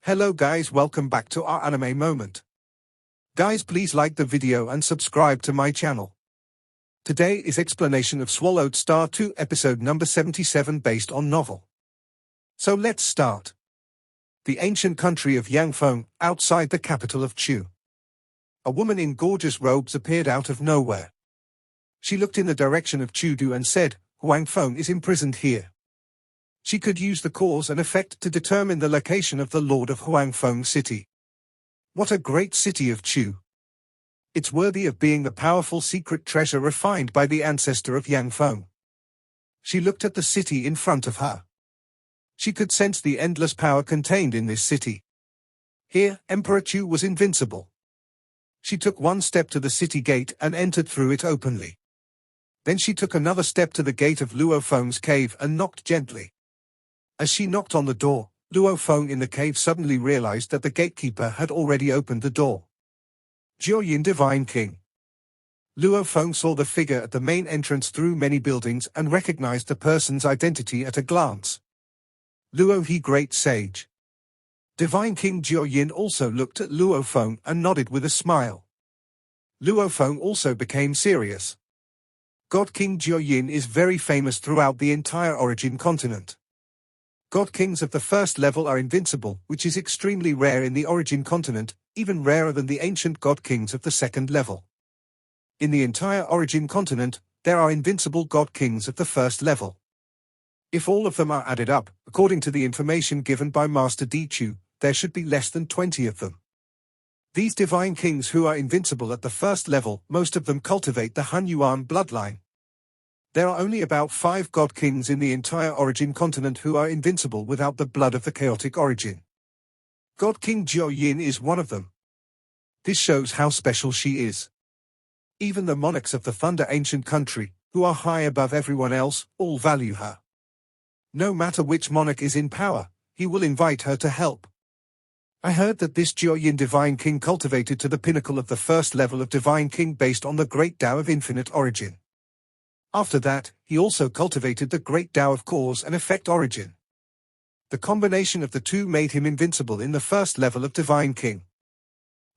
Hello guys, welcome back to our anime moment. Guys, please like the video and subscribe to my channel. Today is explanation of Swallowed Star 2 episode number 77 based on novel. So let's start. The ancient country of Yangfeng, outside the capital of Chu. A woman in gorgeous robes appeared out of nowhere. She looked in the direction of Chudu and said, "Huangfeng is imprisoned here." She could use the cause and effect to determine the location of the Lord of Huangfeng City. What a great city of Chu! It's worthy of being the powerful secret treasure refined by the ancestor of Yangfeng. She looked at the city in front of her. She could sense the endless power contained in this city. Here, Emperor Chu was invincible. She took one step to the city gate and entered through it openly. Then she took another step to the gate of Luo Feng's cave and knocked gently. As she knocked on the door, Luo Feng in the cave suddenly realized that the gatekeeper had already opened the door. Jo Yin, Divine King. Luo Feng saw the figure at the main entrance through many buildings and recognized the person's identity at a glance. Luo He, Great Sage. Divine King Jo Yin also looked at Luo Feng and nodded with a smile. Luo Feng also became serious. God King Jo Yin is very famous throughout the entire origin continent. God Kings of the first level are invincible, which is extremely rare in the origin continent, even rarer than the ancient God Kings of the second level. In the entire origin continent, there are invincible God Kings of the first level. If all of them are added up, according to the information given by Master Di Chu, there should be less than 20 of them. These Divine Kings who are invincible at the first level, most of them cultivate the Han Yuan bloodline. There are only about 5 God Kings in the entire origin continent who are invincible without the blood of the chaotic origin. God King Jo Yin is one of them. This shows how special she is. Even the monarchs of the Thunder Ancient Country, who are high above everyone else, all value her. No matter which monarch is in power, he will invite her to help. I heard that this Jo Yin Divine King cultivated to the pinnacle of the first level of Divine King based on the Great Tao of Infinite Origin. After that, he also cultivated the Great Tao of Cause and Effect Origin. The combination of the two made him invincible in the first level of Divine King.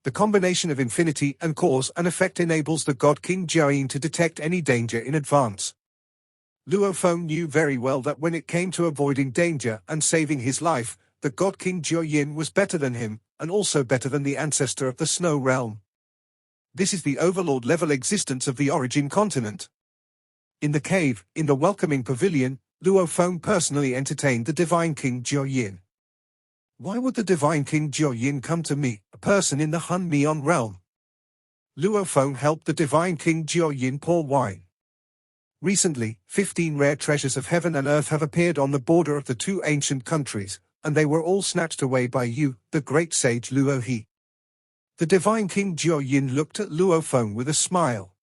The combination of Infinity and Cause and Effect enables the God King Jo Yin to detect any danger in advance. Luo Feng knew very well that when it came to avoiding danger and saving his life, the God King Jo Yin was better than him, and also better than the ancestor of the Snow Realm. This is the overlord level existence of the origin continent. In the cave, in the welcoming pavilion, Luo Feng personally entertained the Divine King Jo Yin. Why would the Divine King Jo Yin come to me, a person in the Han Mian realm? Luo Feng helped the Divine King Jo Yin pour wine. Recently, 15 rare treasures of heaven and earth have appeared on the border of the two ancient countries, and they were all snatched away by you, the great sage Luo He. The Divine King Jo Yin looked at Luo Feng with a smile.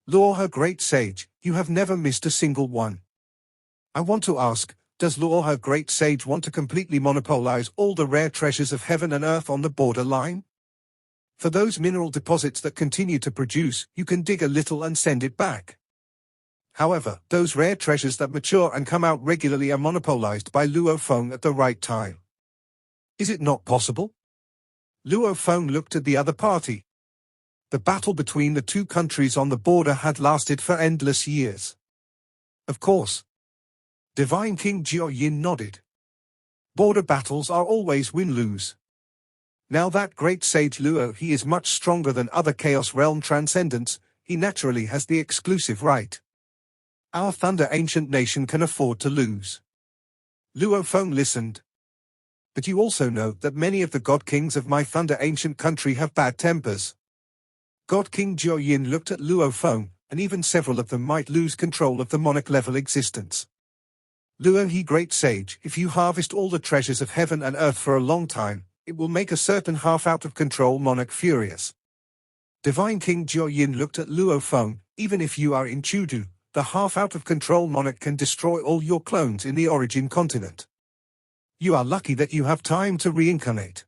Luo, her great sage, you have never missed a single one. I want to ask, does Luo, her great sage, want to completely monopolize all the rare treasures of heaven and earth on the borderline? For those mineral deposits that continue to produce, you can dig a little and send it back. However, those rare treasures that mature and come out regularly are monopolized by Luo Feng at the right time. Is it not possible? Luo Feng looked at the other party. The battle between the two countries on the border had lasted for endless years. Of course. Divine King Jo Yin nodded. Border battles are always win-lose. Now that great sage Luo He is much stronger than other Chaos Realm transcendents, he naturally has the exclusive right. Our Thunder Ancient nation can afford to lose. Luo Feng listened. But you also know that many of the God Kings of my Thunder Ancient country have bad tempers. God King Jo Yin looked at Luo Feng, and even several of them might lose control of the monarch-level existence. Luo He, Great Sage, if you harvest all the treasures of heaven and earth for a long time, it will make a certain half-out-of-control monarch furious. Divine King Jo Yin looked at Luo Feng. Even if you are in Chudu, the half-out-of-control monarch can destroy all your clones in the origin continent. You are lucky that you have time to reincarnate.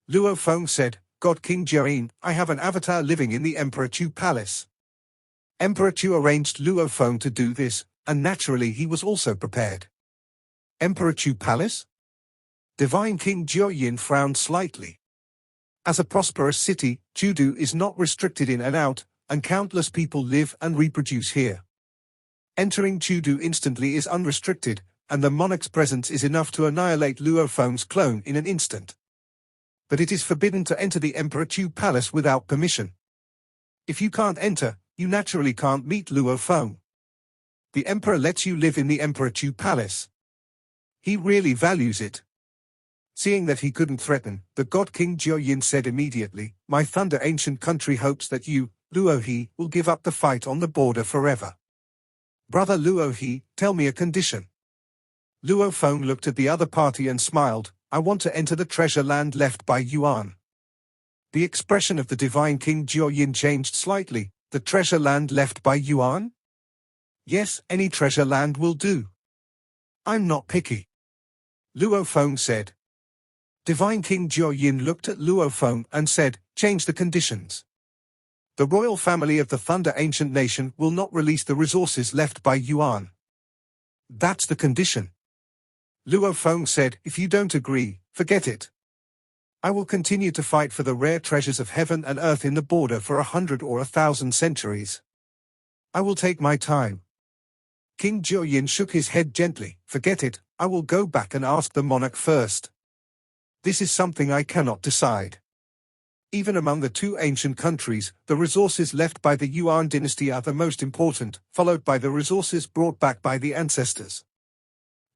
Luo Feng said, God King Jo Yin, I have an avatar living in the Emperor Chu Palace. Emperor Chu arranged Luo Feng to do this, and naturally he was also prepared. Emperor Chu Palace? Divine King Jo Yin frowned slightly. As a prosperous city, Judu is not restricted in and out, and countless people live and reproduce here. Entering Judu instantly is unrestricted, and the monarch's presence is enough to annihilate Luo Feng's clone in an instant. But it is forbidden to enter the Emperor Chu Palace without permission. If you can't enter, you naturally can't meet Luo Feng. The Emperor lets you live in the Emperor Chu Palace. He really values it. Seeing that he couldn't threaten, the God King Jo Yin said immediately, "My Thunder ancient country hopes that you, Luo He, will give up the fight on the border forever." "Brother Luo He, tell me a condition." Luo Feng looked at the other party and smiled, "I want to enter the treasure land left by Yuan." The expression of the Divine King Jo Yin changed slightly. "The treasure land left by Yuan?" "Yes, any treasure land will do. I'm not picky," Luo Feng said. Divine King Jo Yin looked at Luo Feng and said, "Change the conditions. The royal family of the Thunder Ancient Nation will not release the resources left by Yuan." "That's the condition," Luo Feng said. "If you don't agree, forget it. I will continue to fight for the rare treasures of heaven and earth in the border for 100 or 1,000 centuries. I will take my time." King Jo Yin shook his head gently. "Forget it, I will go back and ask the monarch first. This is something I cannot decide. Even among the two ancient countries, the resources left by the Yuan dynasty are the most important, followed by the resources brought back by the ancestors.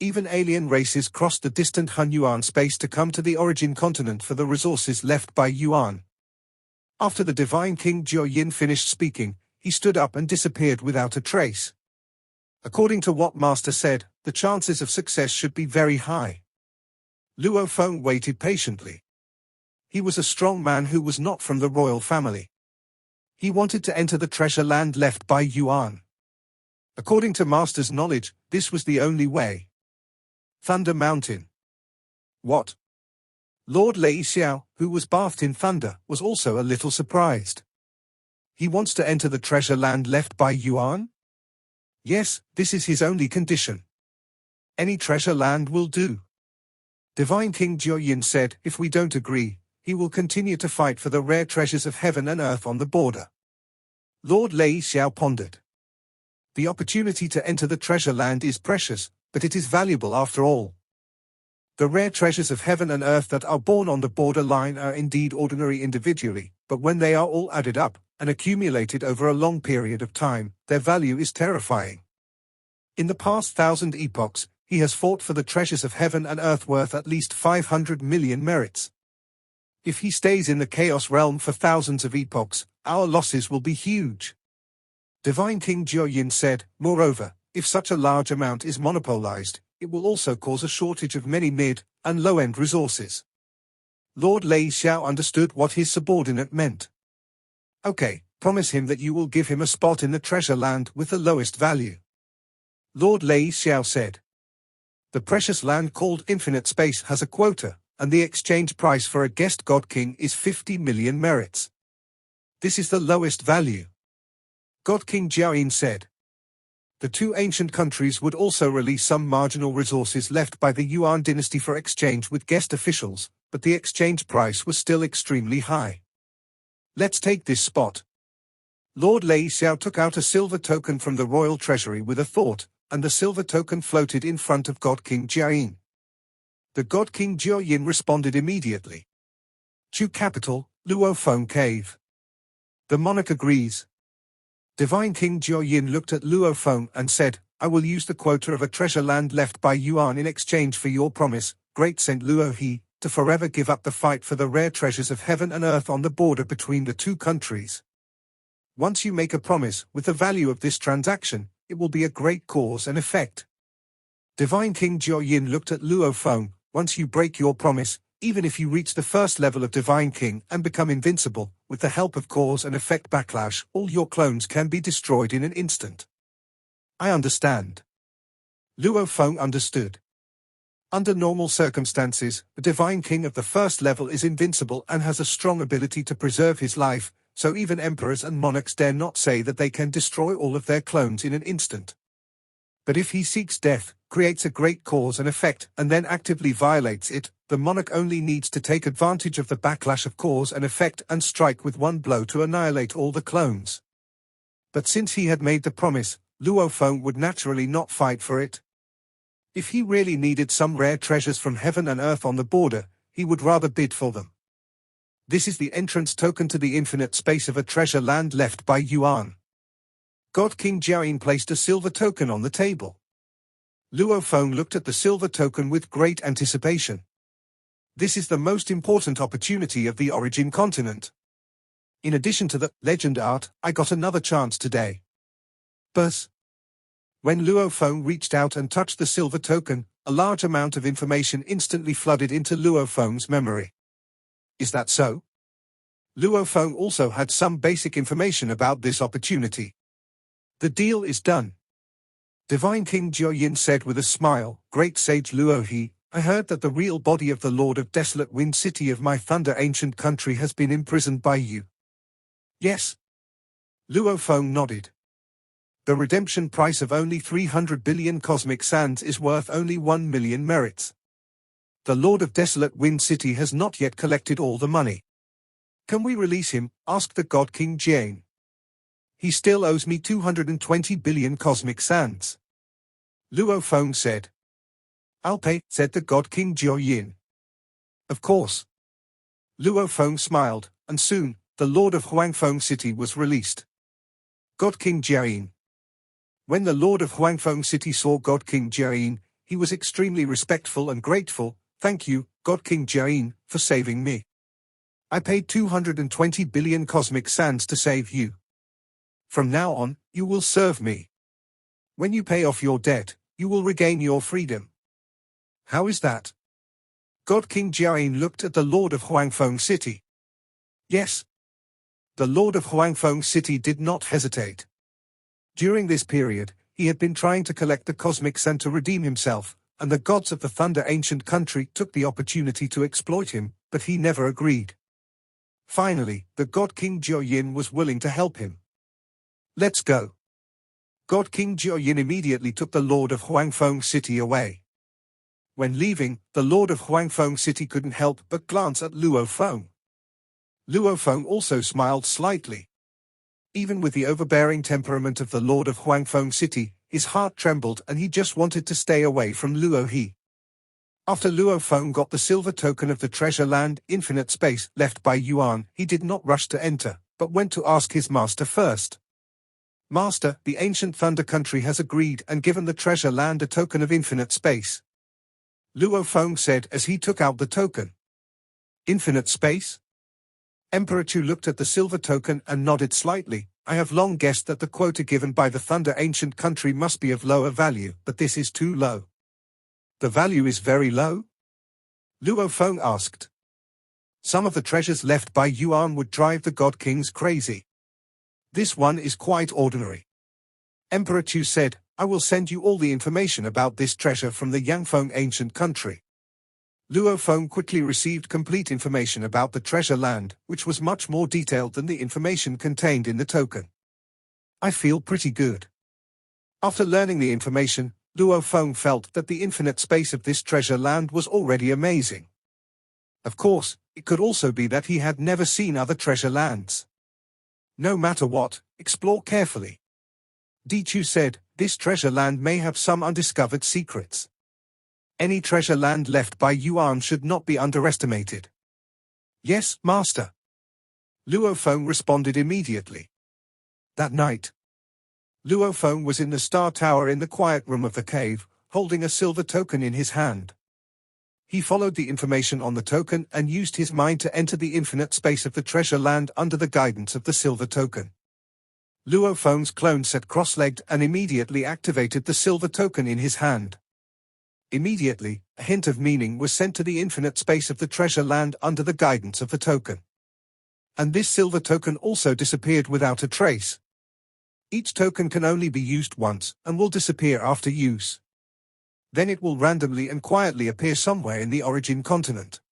Even alien races crossed the distant Han-Yuan space to come to the origin continent for the resources left by Yuan." After the Divine King Jo Yin finished speaking, he stood up and disappeared without a trace. According to what Master said, the chances of success should be very high. Luo Feng waited patiently. He was a strong man who was not from the royal family. He wanted to enter the treasure land left by Yuan. According to Master's knowledge, this was the only way. Thunder Mountain. What? Lord Lei Xiao, who was bathed in thunder, was also a little surprised. He wants to enter the treasure land left by Yuan? Yes, this is his only condition. Any treasure land will do. Divine King Jo Yin said, "If we don't agree, he will continue to fight for the rare treasures of heaven and earth on the border." Lord Lei Xiao pondered. The opportunity to enter the treasure land is precious, but it is valuable after all. The rare treasures of heaven and earth that are born on the border line are indeed ordinary individually, but when they are all added up and accumulated over a long period of time, their value is terrifying. In the past 1,000 epochs, he has fought for the treasures of heaven and earth worth at least 500 million merits. If he stays in the chaos realm for thousands of epochs, our losses will be huge. Divine King Jo Yin said, "Moreover, if such a large amount is monopolized, it will also cause a shortage of many mid- and low-end resources." Lord Lei Xiao understood what his subordinate meant. "Okay, promise him that you will give him a spot in the treasure land with the lowest value," Lord Lei Xiao said. "The precious land called Infinite Space has a quota, and the exchange price for a guest God King is 50 million merits. This is the lowest value," God King Jo Yin said. The two ancient countries would also release some marginal resources left by the Yuan dynasty for exchange with guest officials, but the exchange price was still extremely high. "Let's take this spot." Lord Lei Xiao took out a silver token from the royal treasury with a thought, and the silver token floated in front of God King Jo Yin. The God King Jo Yin responded immediately. "Chu Capital, Luo Feng Cave." The monarch agrees. Divine King Jo Yin looked at Luo Feng and said, "I will use the quota of a treasure land left by Yuan in exchange for your promise, great Saint Luo He, to forever give up the fight for the rare treasures of heaven and earth on the border between the two countries. Once you make a promise with the value of this transaction, it will be a great cause and effect." Divine King Jo Yin looked at Luo Feng. "Once you break your promise, even if you reach the first level of Divine King and become invincible, with the help of cause and effect backlash, all your clones can be destroyed in an instant." "I understand." Luo Feng understood. Under normal circumstances, the Divine King of the first level is invincible and has a strong ability to preserve his life, so even emperors and monarchs dare not say that they can destroy all of their clones in an instant. But if he seeks death, creates a great cause and effect, and then actively violates it, the monarch only needs to take advantage of the backlash of cause and effect and strike with one blow to annihilate all the clones. But since he had made the promise, Luo Feng would naturally not fight for it. If he really needed some rare treasures from heaven and earth on the border, he would rather bid for them. This is the entrance token to the infinite space of a treasure land left by Yuan. God King Jo Yin placed a silver token on the table. Luo Feng looked at the silver token with great anticipation. This is the most important opportunity of the origin continent. In addition to the legend art, I got another chance today. Buzz. When Luo Feng reached out and touched the silver token, a large amount of information instantly flooded into Luo Feng's memory. Is that so? Luo Feng also had some basic information about this opportunity. The deal is done. Divine King Jo Yin said with a smile, Great Sage Luo He, I heard that the real body of the Lord of Desolate Wind City of my Thunder ancient country has been imprisoned by you. Yes. Luo Feng nodded. The redemption price of only 300 billion cosmic sands is worth only 1 million merits. The Lord of Desolate Wind City has not yet collected all the money. Can we release him? Asked the God King Jane. He still owes me 220 billion cosmic sands. Luo Feng said. I'll pay, said the God King Jo Yin. Of course. Luo Feng smiled, and soon, the Lord of Huangfeng City was released. God King Jo Yin. When the Lord of Huangfeng City saw God King Jo Yin, he was extremely respectful and grateful. Thank you, God King Jo Yin, for saving me. I paid 220 billion cosmic sands to save you. From now on, you will serve me. When you pay off your debt, you will regain your freedom. How is that? God King Jo Yin looked at the Lord of Huangfeng City. Yes. The Lord of Huangfeng City did not hesitate. During this period, he had been trying to collect the cosmic sand to redeem himself, and the gods of the Thunder ancient country took the opportunity to exploit him, but he never agreed. Finally, the God King Jo Yin was willing to help him. Let's go. God King Jo Yin immediately took the Lord of Huangfeng City away. When leaving, the Lord of Huangfeng City couldn't help but glance at Luo Feng. Luo Feng also smiled slightly. Even with the overbearing temperament of the Lord of Huangfeng City, his heart trembled and he just wanted to stay away from Luo He. After Luo Feng got the silver token of the treasure land, infinite space, left by Yuan, he did not rush to enter, but went to ask his master first. Master, the ancient Thunder country has agreed and given the treasure land a token of infinite space. Luo Feng said as he took out the token. Infinite space? Emperor Chu looked at the silver token and nodded slightly. I have long guessed that the quota given by the Thunder ancient country must be of lower value, but this is too low. The value is very low? Luo Feng asked. Some of the treasures left by Yuan would drive the God Kings crazy. This one is quite ordinary. Emperor Chu said, I will send you all the information about this treasure from the Yangfeng ancient country. Luo Feng quickly received complete information about the treasure land, which was much more detailed than the information contained in the token. I feel pretty good. After learning the information, Luo Feng felt that the infinite space of this treasure land was already amazing. Of course, it could also be that he had never seen other treasure lands. No matter what, explore carefully. Di Chu said, this treasure land may have some undiscovered secrets. Any treasure land left by Yuan should not be underestimated. Yes, Master. Luo Feng responded immediately. That night, Luo Feng was in the Star Tower in the quiet room of the cave, holding a silver token in his hand. He followed the information on the token and used his mind to enter the infinite space of the treasure land under the guidance of the silver token. Luo Feng's clone sat cross-legged and immediately activated the silver token in his hand. Immediately, a hint of meaning was sent to the infinite space of the treasure land under the guidance of the token. And this silver token also disappeared without a trace. Each token can only be used once and will disappear after use. Then it will randomly and quietly appear somewhere in the origin continent.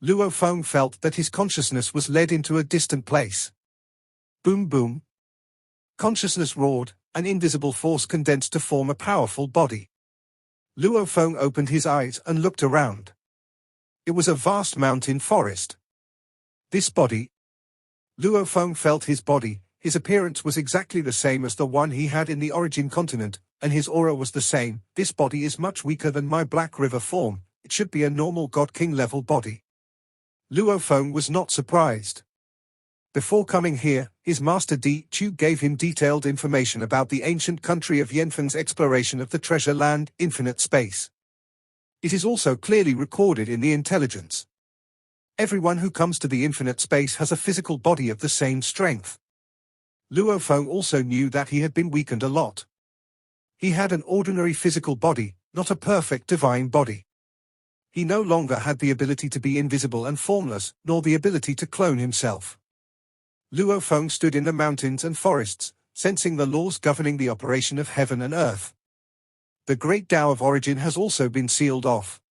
Luo Feng felt that his consciousness was led into a distant place. Boom boom. Consciousness roared, an invisible force condensed to form a powerful body. Luo Feng opened his eyes and looked around. It was a vast mountain forest. This body. Luo Feng felt his body. His appearance was exactly the same as the one he had in the origin continent, and his aura was the same. This body is much weaker than my Black River form. It should be a normal God King level body. Luo Feng was not surprised. Before coming here, his master Di Chu gave him detailed information about the ancient country of Yanfeng's exploration of the treasure land, infinite space. It is also clearly recorded in the intelligence. Everyone who comes to the infinite space has a physical body of the same strength. Luo Feng also knew that he had been weakened a lot. He had an ordinary physical body, not a perfect divine body. He no longer had the ability to be invisible and formless, nor the ability to clone himself. Luo Feng stood in the mountains and forests, sensing the laws governing the operation of heaven and earth. The great Tao of origin has also been sealed off.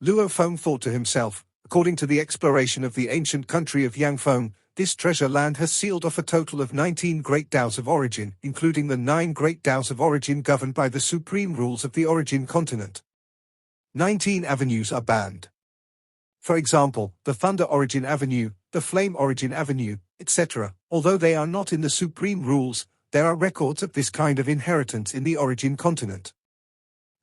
Luo Feng thought to himself, according to the exploration of the ancient country of Yanfeng, this treasure land has sealed off a total of 19 great Taos of origin, including the 9 great Taos of origin governed by the supreme rules of the origin continent. 19 avenues are banned. For example, the Thunder Origin Avenue, the Flame Origin Avenue, etc. Although they are not in the supreme rules, there are records of this kind of inheritance in the origin continent.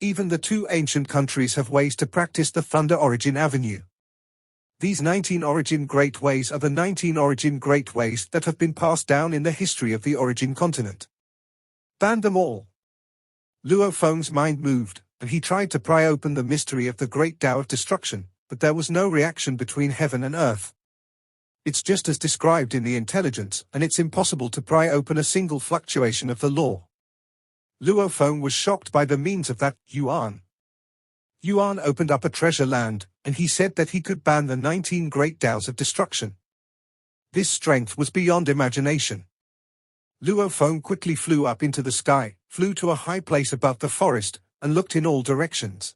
Even the 2 ancient countries have ways to practice the Thunder Origin Avenue. These 19 origin great ways are the 19 origin great ways that have been passed down in the history of the origin continent. Ban them all. Luo Feng's mind moved, and he tried to pry open the mystery of the great Tao of destruction, but there was no reaction between heaven and earth. It's just as described in the intelligence, and it's impossible to pry open a single fluctuation of the law. Luo Feng was shocked by the means of that Yuan. Yuan opened up a treasure land, and he said that he could ban the 19 great Taos of destruction. This strength was beyond imagination. Luo Feng quickly flew up into the sky, flew to a high place above the forest, and looked in all directions.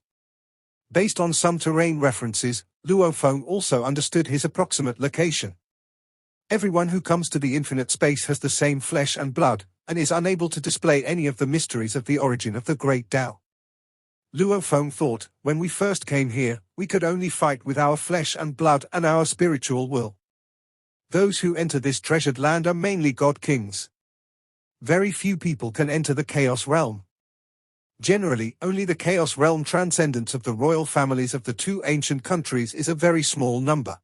Based on some terrain references, Luo Feng also understood his approximate location. Everyone who comes to the infinite space has the same flesh and blood, and is unable to display any of the mysteries of the origin of the great Tao. Luo Feng thought, when we first came here, we could only fight with our flesh and blood and our spiritual will. Those who enter this treasured land are mainly God Kings. Very few people can enter the Chaos Realm. Generally, only the Chaos Realm transcendence of the royal families of the 2 ancient countries is a very small number.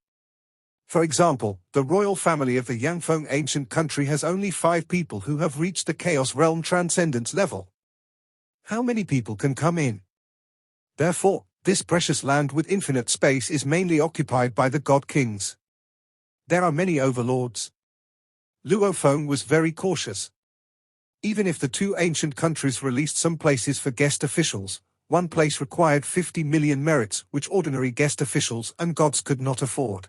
For example, the royal family of the Yanfeng ancient country has only 5 people who have reached the Chaos Realm transcendence level. How many people can come in? Therefore, this precious land with infinite space is mainly occupied by the God Kings. There are many overlords. Luo Feng was very cautious. Even if the 2 ancient countries released some places for guest officials, one place required 50 million merits which ordinary guest officials and gods could not afford.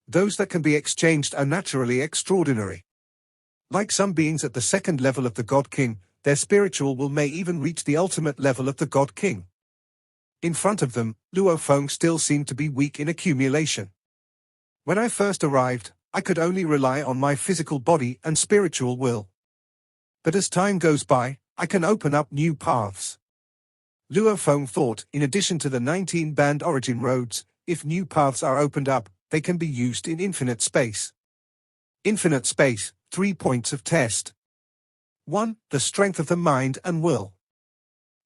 Those that can be exchanged are naturally extraordinary. Like some beings at the 2nd level of the God King, their spiritual will may even reach the ultimate level of the God King. In front of them, Luo Feng still seemed to be weak in accumulation. When I first arrived, I could only rely on my physical body and spiritual will. But as time goes by, I can open up new paths. Luo Feng thought, in addition to the 19 banned origin roads, if new paths are opened up, they can be used in infinite space. Infinite space, 3 points of test. 1. The strength of the mind and will.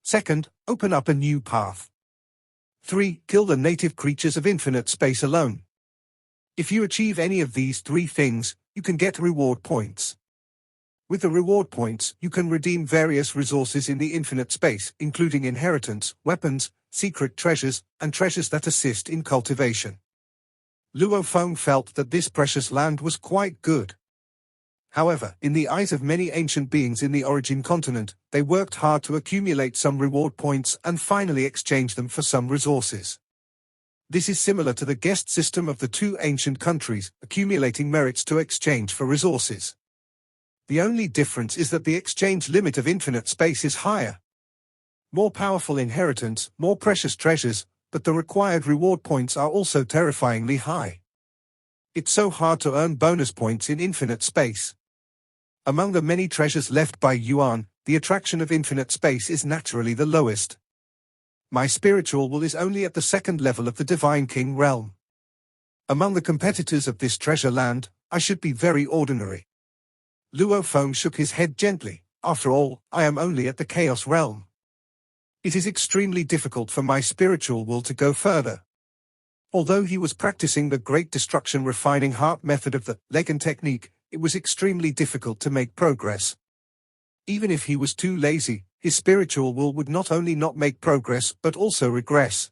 2nd, open up a new path. 3. Kill the native creatures of infinite space alone. If you achieve any of these 3 things, you can get reward points. With the reward points, you can redeem various resources in the infinite space, including inheritance, weapons, secret treasures, and treasures that assist in cultivation. Luo Feng felt that this precious land was quite good. However, in the eyes of many ancient beings in the origin continent, they worked hard to accumulate some reward points and finally exchange them for some resources. This is similar to the guest system of the 2 ancient countries, accumulating merits to exchange for resources. The only difference is that the exchange limit of infinite space is higher. More powerful inheritance, more precious treasures, but the required reward points are also terrifyingly high. It's so hard to earn bonus points in infinite space. Among the many treasures left by Yuan, the attraction of infinite space is naturally the lowest. My spiritual will is only at the second level of the Divine King realm. Among the competitors of this treasure land, I should be very ordinary. Luo Feng shook his head gently. After all, I am only at the Chaos realm. It is extremely difficult for my spiritual will to go further. Although he was practicing the Great Destruction Refining Heart method of the Legend technique, it was extremely difficult to make progress. Even if he was too lazy, his spiritual will would not only not make progress but also regress.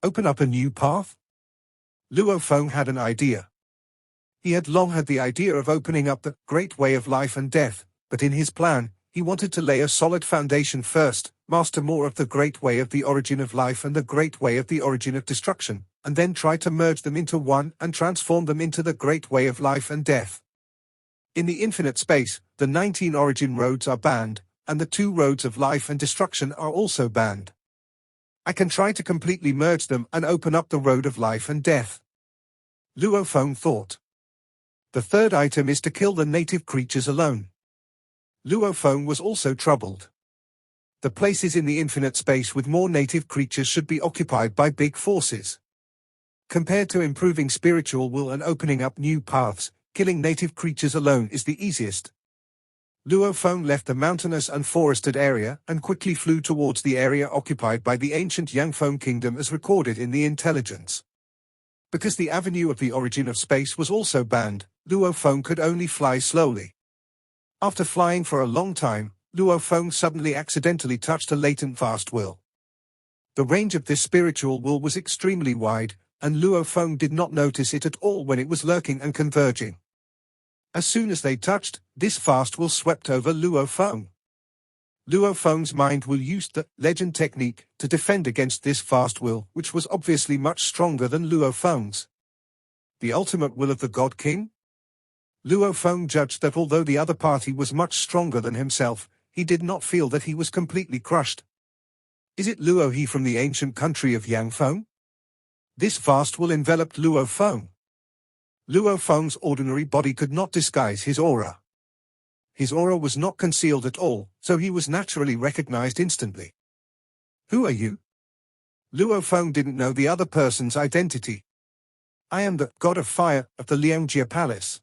Open up a new path? Luo Feng had an idea. He had long had the idea of opening up the great way of life and death, but in his plan, he wanted to lay a solid foundation first, master more of the great way of the origin of life and the great way of the origin of destruction, and then try to merge them into one and transform them into the great way of life and death. In the infinite space, the 19 origin roads are banned, and the 2 roads of life and destruction are also banned. I can try to completely merge them and open up the road of life and death. Luo Feng thought. The third item is to kill the native creatures alone. Luo Feng was also troubled. The places in the infinite space with more native creatures should be occupied by big forces. Compared to improving spiritual will and opening up new paths, killing native creatures alone is the easiest. Luo Feng left the mountainous and forested area and quickly flew towards the area occupied by the ancient Yangfeng kingdom as recorded in the intelligence. Because the avenue of the origin of space was also banned, Luo Feng could only fly slowly. After flying for a long time, Luo Feng suddenly accidentally touched a latent vast will. The range of this spiritual will was extremely wide, and Luo Feng did not notice it at all when it was lurking and converging. As soon as they touched, this vast will swept over Luo Feng. Luo Feng's mind will use the legend technique to defend against this vast will, which was obviously much stronger than Luo Feng's. The ultimate will of the God King? Luo Feng judged that although the other party was much stronger than himself, he did not feel that he was completely crushed. Is it Luo He from the ancient country of Yangfeng? This vast will enveloped Luo Feng. Luo Feng's ordinary body could not disguise his aura. His aura was not concealed at all, so he was naturally recognized instantly. Who are you? Luo Feng didn't know the other person's identity. I am the god of fire of the Liangjie Palace.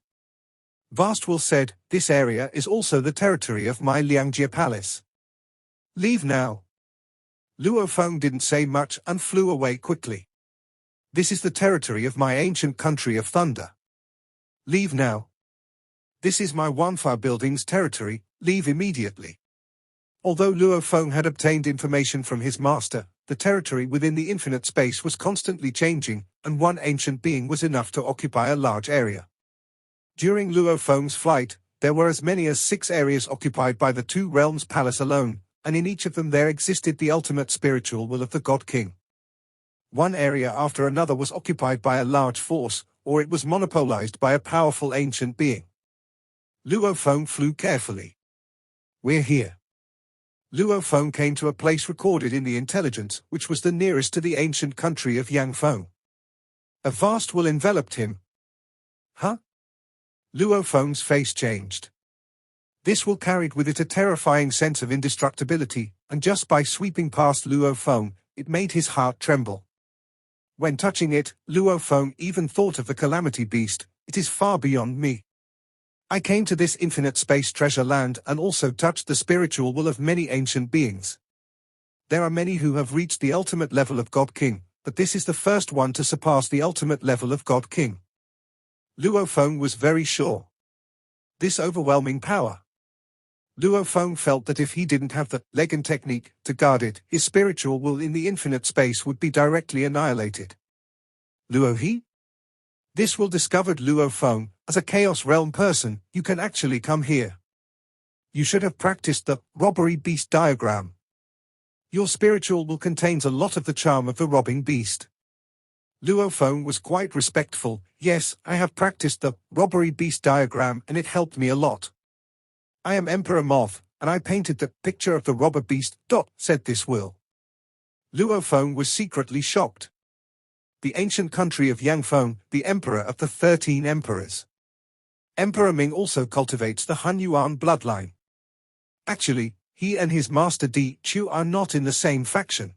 Vast Will said, this area is also the territory of my Liangjie Palace. Leave now. Luo Feng didn't say much and flew away quickly. This is the territory of my ancient country of thunder. Leave now. This is my Wanfa building's territory, leave immediately. Although Luo Feng had obtained information from his master, the territory within the infinite space was constantly changing, and one ancient being was enough to occupy a large area. During Luo Feng's flight, there were as many as 6 areas occupied by the 2 realms palace alone, and in each of them there existed the ultimate spiritual will of the God King. One area after another was occupied by a large force, or it was monopolized by a powerful ancient being. Luo Feng flew carefully. We're here. Luo Feng came to a place recorded in the intelligence, which was the nearest to the ancient country of Yangfeng. A vast will enveloped him. Huh? Luo Feng's face changed. This will carried with it a terrifying sense of indestructibility, and just by sweeping past Luo Feng, it made his heart tremble. When touching it, Luo Feng even thought of the calamity beast. It is far beyond me. I came to this infinite space treasure land and also touched the spiritual will of many ancient beings. There are many who have reached the ultimate level of God King, but this is the first one to surpass the ultimate level of God King. Luo Feng was very sure. This overwhelming power. Luo Feng felt that if he didn't have the legend technique to guard it, his spiritual will in the infinite space would be directly annihilated. Luo He? This will discovered Luo Feng, as a Chaos Realm person, you can actually come here. You should have practiced the robbery beast diagram. Your spiritual will contains a lot of the charm of the robbing beast. Luo Feng was quite respectful. Yes, I have practiced the robbery beast diagram and it helped me a lot. I am Emperor Moth, and I painted the picture of the robber beast, said this will. Luo Feng was secretly shocked. The ancient country of Yangfeng, the emperor of the 13 emperors. Emperor Ming also cultivates the Han Yuan bloodline. Actually, he and his master Di Chu are not in the same faction.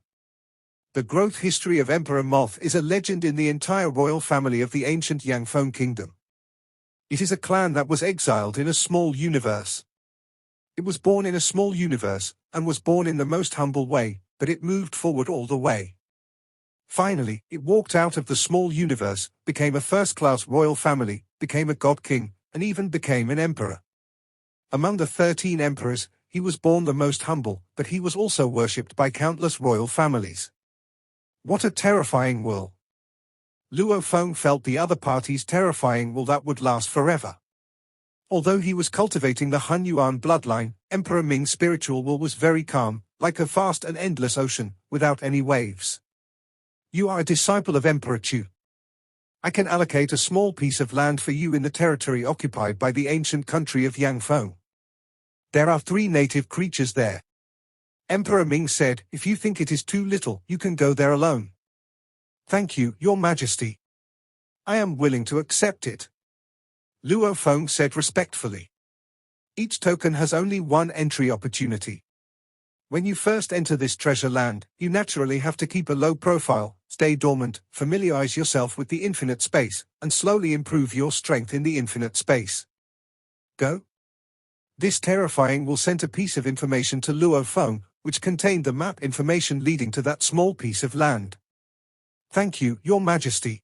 The growth history of Emperor Moth is a legend in the entire royal family of the ancient Yangfeng kingdom. It is a clan that was exiled in a small universe. It was born in a small universe, and was born in the most humble way, but it moved forward all the way. Finally, it walked out of the small universe, became a first-class royal family, became a god king, and even became an emperor. Among the 13 emperors, he was born the most humble, but he was also worshipped by countless royal families. What a terrifying will! Luo Feng felt the other party's terrifying will that would last forever. Although he was cultivating the Han Yuan bloodline, Emperor Ming's spiritual will was very calm, like a vast and endless ocean, without any waves. You are a disciple of Emperor Chu. I can allocate a small piece of land for you in the territory occupied by the ancient country of Yangfeng. There are 3 native creatures there. Emperor Ming said, if you think it is too little, you can go there alone. Thank you, Your Majesty. I am willing to accept it. Luo Feng said respectfully. Each token has only 1 entry opportunity. When you first enter this treasure land, you naturally have to keep a low profile, stay dormant, familiarize yourself with the infinite space, and slowly improve your strength in the infinite space. Go. This terrifying will send a piece of information to Luo Feng, which contained the map information leading to that small piece of land. Thank you, Your Majesty.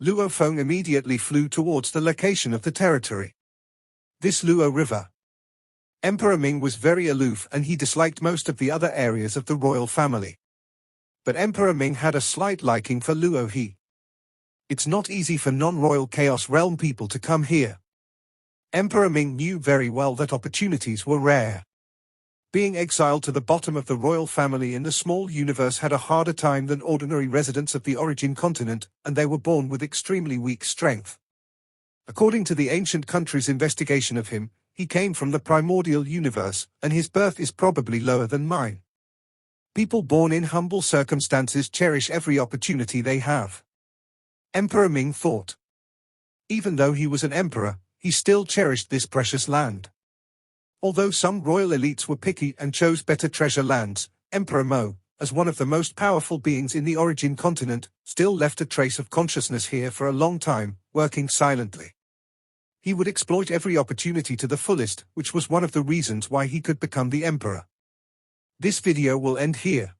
Luo Feng immediately flew towards the location of the territory. This Luo River. Emperor Ming was very aloof and he disliked most of the other areas of the royal family. But Emperor Ming had a slight liking for Luo He. It's not easy for non-royal Chaos Realm people to come here. Emperor Ming knew very well that opportunities were rare. Being exiled to the bottom of the royal family in the small universe had a harder time than ordinary residents of the origin continent, and they were born with extremely weak strength. According to the ancient country's investigation of him, he came from the primordial universe, and his birth is probably lower than mine. People born in humble circumstances cherish every opportunity they have. Emperor Ming thought. Even though he was an emperor, he still cherished this precious land. Although some royal elites were picky and chose better treasure lands, Emperor Mo, as one of the most powerful beings in the origin continent, still left a trace of consciousness here for a long time, working silently. He would exploit every opportunity to the fullest, which was one of the reasons why he could become the emperor. This video will end here.